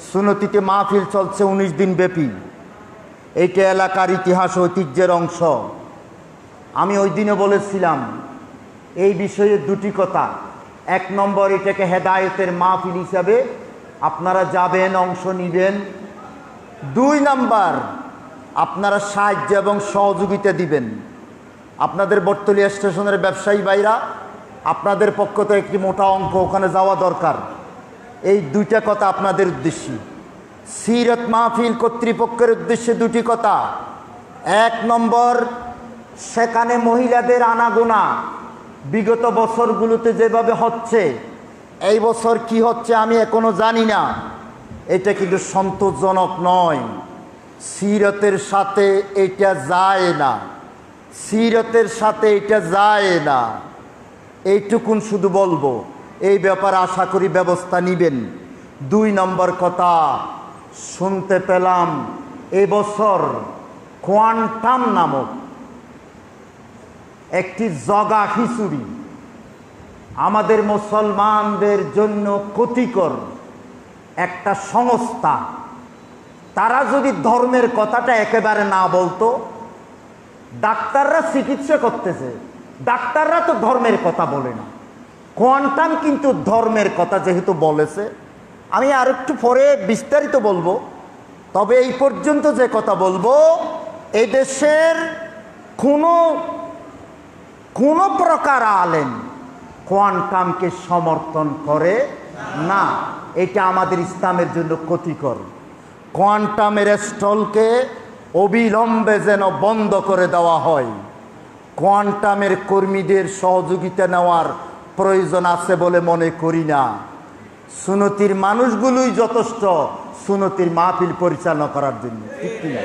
সুনতিতে মাহফিল চলছে 19 দিন ব্যাপী। এইটা এলাকার ইতিহাস ঐতিহ্যের অংশ। আমি ওই দিনে বলেছিলাম এই বিষয়ে দুটি কথা। এক নম্বর, এটাকে হেদায়েতের মাহফিল হিসাবে আপনারা যাবেন, অংশ নেবেন। 2 নাম্বার, আপনারা সাহায্য এবং সহযোগিতা দিবেন। আপনাদের বটতলী স্টেশনের ব্যবসায়ী ভাইরা, আপনাদের পক্ষ থেকে একটি মোটা অঙ্ক ওখানে যাওয়া দরকার। এই 2টা কথা আপনাদের উদ্দেশ্যে। সিরাত মাহফিল কর্তৃপক্ষের উদ্দেশ্যে 2টি কথা। 1 নম্বর, সেখানে মহিলাদের আনাগোনা বিগত বছরগুলোতে যেভাবে হচ্ছে, এই বছর কি হচ্ছে আমি এখনো জানি না। এটা কিন্তু সন্তোষজনক নয়। সিরতের সাথে এটা যায় না, সিরতের সাথে এটা যায় না। এইটুকুন শুধু বলবো, এই ব্যাপারে আশা করি ব্যবস্থা নেবেন। 2 নম্বর কথা, শুনতে পেলাম এবছর কোয়ান্টাম নামক একটি জগা খিচুড়ি আমাদের মুসলমানদের জন্য ক্ষতিকর একটা সংস্থা। তারা যদি ধর্মের কথাটা একেবারে না বলতো, ডাক্তাররা চিকিৎসা করতেছে, ডাক্তাররা তো ধর্মের কথা বলে না। কোয়ান্টাম কিন্তু ধর্মের কথা যেহেতু বলেছে, আমি আর একটু পরে বিস্তারিত বলবো। তবে এই পর্যন্ত যে কথা বলবো, এই দেশের কোনো প্রকার আলেম কোয়ান্টামকে সমর্থন করে না। এটা আমাদের ইসলামের জন্য ক্ষতিকর। কোয়ান্টামের স্টলকে অবিলম্বে যেন বন্ধ করে দেওয়া হয়। কোয়ান্টামের কর্মীদের সহযোগিতা নেওয়ার প্রয়োজন আছে বলে মনে করি না। সুন্নতির মানুষগুলোই যথেষ্ট সুন্নতির মাহফিল পরিচালনা করার জন্য, ঠিক কিনা?